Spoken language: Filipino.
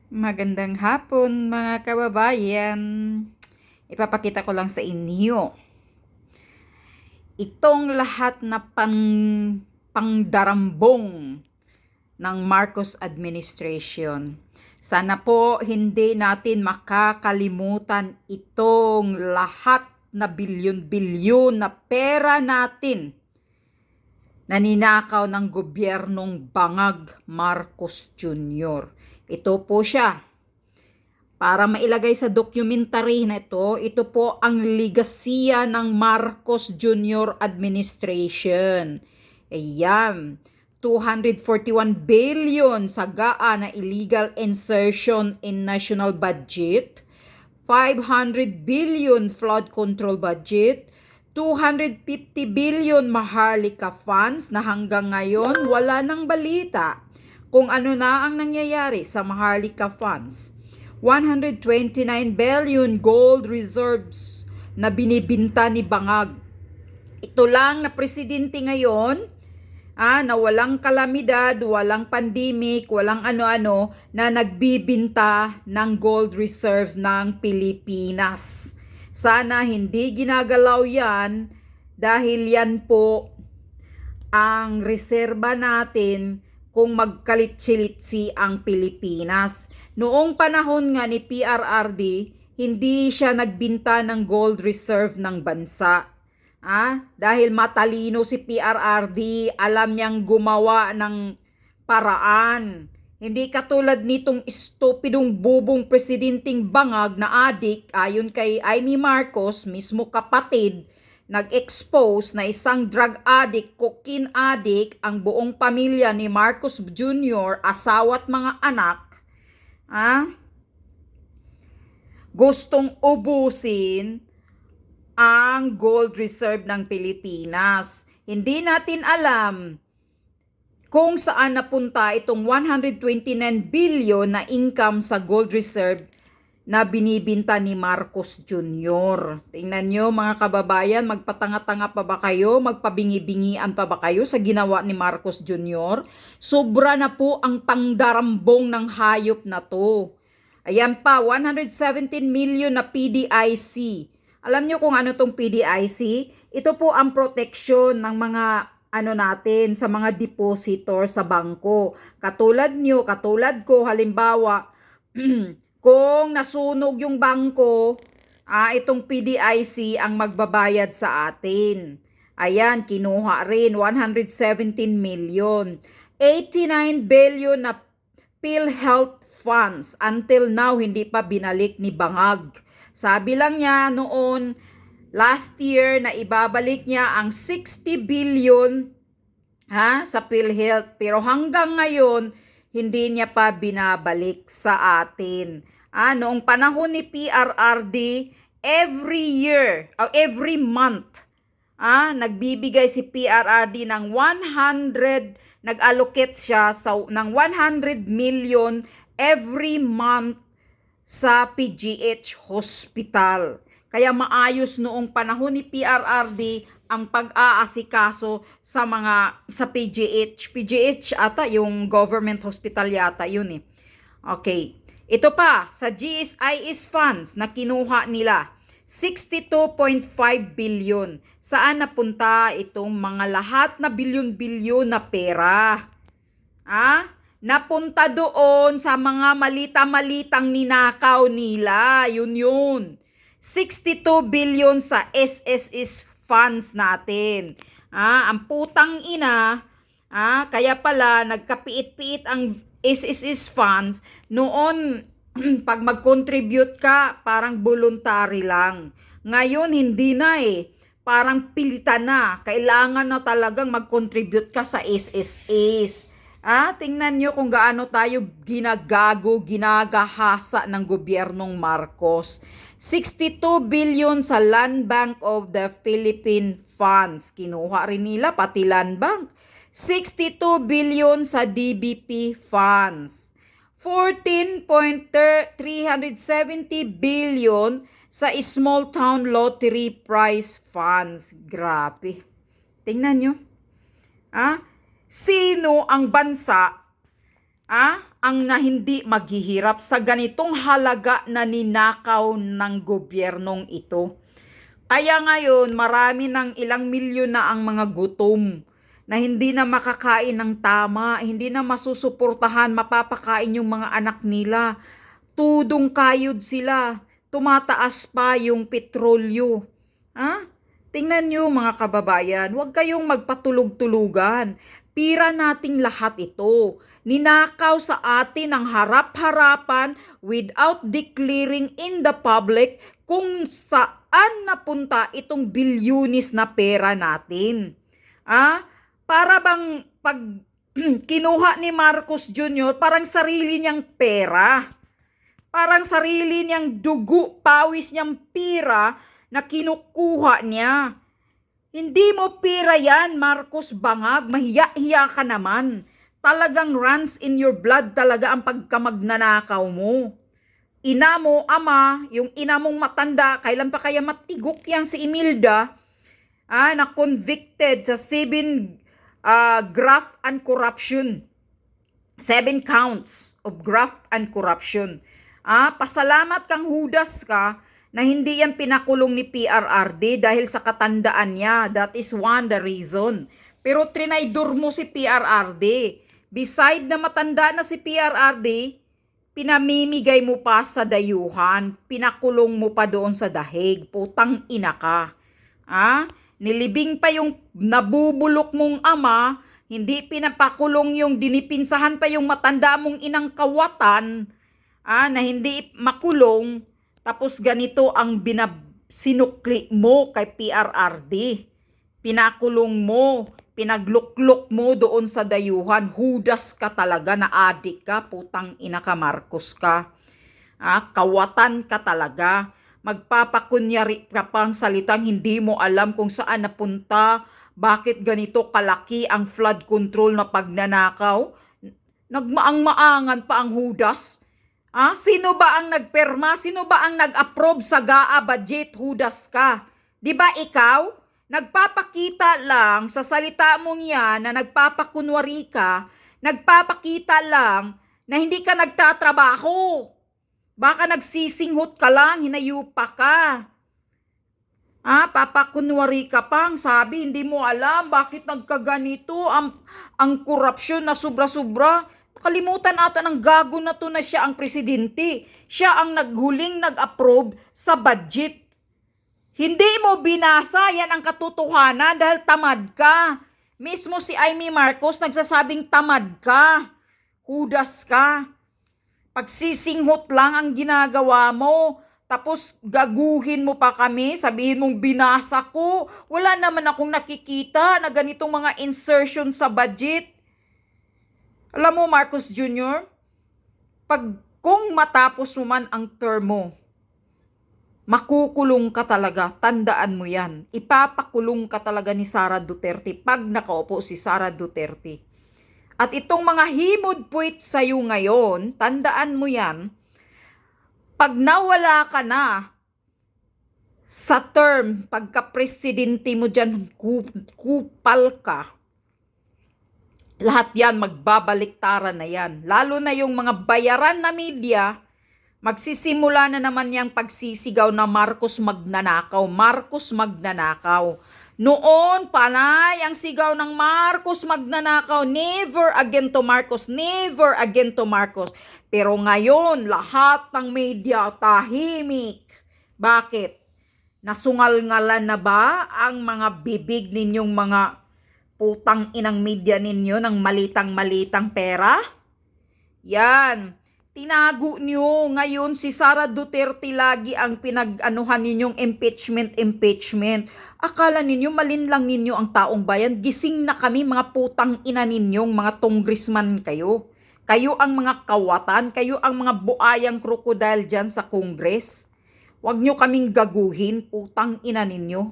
Magandang hapon mga kababayan. Ipapakita ko lang sa inyo itong lahat na pangdarambong ng Marcos administration. Sana po hindi natin makakalimutan itong lahat na bilyon-bilyon na pera natin na ninakaw ng gobyernong Bangag Marcos Jr. Ito po siya. Para mailagay sa documentary na ito po ang ligasiya ng Marcos Jr. administration. Ayan, 241 billion sagaan na illegal insertion in national budget, 500 billion flood control budget, 250 billion Maharlika funds na hanggang ngayon wala nang balita kung ano na ang nangyayari sa Maharlika funds. 129 billion gold reserves na binibinta ni Bangag. Ito lang na presidente ngayon na walang kalamidad, walang pandemic, walang ano-ano na nagbibinta ng gold reserve ng Pilipinas. Sana hindi ginagalaw yan dahil yan po ang reserba natin kung magkalitsi-litsi ang Pilipinas. Noong panahon nga ni PRRD, hindi siya nagbinta ng gold reserve ng bansa. Dahil matalino si PRRD, alam niyang gumawa ng paraan. Hindi katulad nitong estupidong bubong presidenting Bangag na adik, ayon kay Amy Marcos, mismo kapatid, nag-expose na isang drug addict, cocaine addict, ang buong pamilya ni Marcos Jr., asawa at mga anak, gustong ubusin ang gold reserve ng Pilipinas. Hindi natin alam kung saan napunta itong 129 billion na income sa gold reserve na binibinta ni Marcos Jr. Tingnan nyo mga kababayan, magpatanga-tanga pa ba kayo? Magpabingi-bingian pa ba kayo sa ginawa ni Marcos Jr.? Sobra na po ang pangdarambong ng hayop na to. Ayan pa, 117 million na PDIC. Alam nyo kung ano tong PDIC? Ito po ang proteksyon ng mga natin sa mga depositor sa bangko. Katulad nyo, katulad ko, halimbawa, kung nasunog yung bangko, itong PDIC ang magbabayad sa atin. Ayan, kinuha rin 117 million. 89 billion na PhilHealth funds. Until now, hindi pa binalik ni Bangag. Sabi lang niya noon, last year, na ibabalik niya ang 60 billion sa PhilHealth. Pero hanggang ngayon, hindi niya pa binabalik sa atin. Noong panahon ni PRRD, every year, every month, nagbibigay si PRRD ng 100, nag-allocate siya ng 100 million every month sa PGH Hospital. Kaya maayos noong panahon ni PRRD ang pag-aasikaso sa PGH. PGH ata yung government hospital yata yun eh. Okay. Ito pa, sa GSIS funds na kinuha nila, 62.5 billion. Saan napunta itong mga lahat na bilyon-bilyon na pera? Napunta doon sa mga malita-malitang ninakaw nila. Yun. 62 billion sa SSS funds natin. Ang putang ina, kaya pala nagkapiit-piit ang SSS funds noon. Pag mag-contribute ka, parang voluntary lang. Ngayon, hindi na eh. Parang pilitan na. Kailangan na talagang mag-contribute ka sa SSS. Tingnan nyo kung gaano tayo ginagahasa ng gobyernong Marcos. 62 billion sa Land Bank of the Philippine Funds. Kinuha rin nila pati Land Bank. 62 billion sa DBP Funds. 14.370 billion sa Small Town Lottery Prize Funds. Grabe. Tingnan nyo. Sino ang bansa ang na hindi maghihirap sa ganitong halaga na ninakaw ng gobyernong ito. Kaya ngayon, marami ng ilang milyon na ang mga gutom na hindi na makakain ng tama, hindi na masusuportahan, mapapakain yung mga anak nila. Tudong kayod sila, tumataas pa yung petrolyo. Ha? Tingnan nyo mga kababayan, huwag kayong magpatulog-tulugan. Pira nating lahat ito. Ninakaw sa atin ang harap-harapan without declaring in the public kung saan napunta itong bilyunis na pera natin. Para bang pag kinuha ni Marcos Jr., parang sarili niyang pera. Parang sarili niyang dugo, pawis niyang pira na kinukuha niya. Hindi mo pira yan, Marcos Bangag. Mahiya-hiya ka naman. Talagang runs in your blood talaga ang pagkamagnanakaw mo. Ina mo, ama, yung ina mong matanda, kailan pa kaya matigok yan si Imelda, na convicted sa 7 graft and corruption. 7 counts of graft and corruption. Pasalamat kang Judas ka na hindi yan pinakulong ni PRRD dahil sa katandaan niya. That is the reason. Pero trinaydor mo si PRRD. Beside na matanda na si PRRD, pinamimigay mo pa sa dayuhan, pinakulong mo pa doon sa dahig. Putang ina ka. Nilibing pa yung nabubulok mong ama, hindi pinapakulong yung dinipinsahan pa yung matanda mong inang kawatan, na hindi makulong. Tapos ganito ang sinukli mo kay PRRD. Pinakulong mo, pinagluklok mo doon sa dayuhan. Judas ka talaga, na adik ka, putang ina ka, Marcos ka. Kawatan ka talaga. Magpapakunyari ka pang salitang hindi mo alam kung saan napunta, bakit ganito kalaki ang flood control na pagnanakaw. Nagmaang-maangan pa ang Judas. Sino ba ang nagperma? Sino ba ang nag-approve sa GAA budget? Judas ka. Di ba ikaw? Nagpapakita lang sa salita mong yan na nagpapakunwari ka, nagpapakita lang na hindi ka nagtatrabaho. Baka nagsisinghot ka lang, hinayupa ka. Papakunwari ka pang, sabi, hindi mo alam bakit nagkaganito ang korupsyon na sobra-sobra. Kalimutan ata ng gago na to na siya ang presidente. Siya ang naghuling nag-approve sa budget. Hindi mo binasa, yan ang katotohanan dahil tamad ka. Mismo si Amy Marcos nagsasabing tamad ka. Judas ka. Pagsisinghot lang ang ginagawa mo. Tapos gaguhin mo pa kami, sabihin mong binasa ko. Wala naman akong nakikita na ganitong mga insertion sa budget. Alam mo, Marcos Jr., kung matapos mo man ang term mo, makukulong ka talaga, tandaan mo yan. Ipapakulong ka talaga ni Sara Duterte pag nakaupo si Sara Duterte. At itong mga himod-puwit sa'yo ngayon, tandaan mo yan, pag nawala ka na sa term, pagka-presidente mo dyan, kupal ka, lahat yan magbabaliktaran na yan. Lalo na yung mga bayaran na media, magsisimula na naman yung pagsisigaw na Marcos magnanakaw. Marcos magnanakaw. Noon, panay ang sigaw ng Marcos magnanakaw. Never again to Marcos. Never again to Marcos. Pero ngayon, lahat ng media tahimik. Bakit? Nasungal-ngalan na ba ang mga bibig ninyong mga putang inang media ninyo ng malitang-malitang pera? Yan. Tinago nyo. Ngayon si Sara Duterte lagi ang pinag-anuhan ninyong impeachment. Akala ninyo malinlang ninyo ang taong bayan. Gising na kami, mga putang ina ninyong mga congressman kayo. Kayo ang mga kawatan. Kayo ang mga buayang krokodil dyan sa Congress. Huwag nyo kaming gaguhin, putang ina ninyo.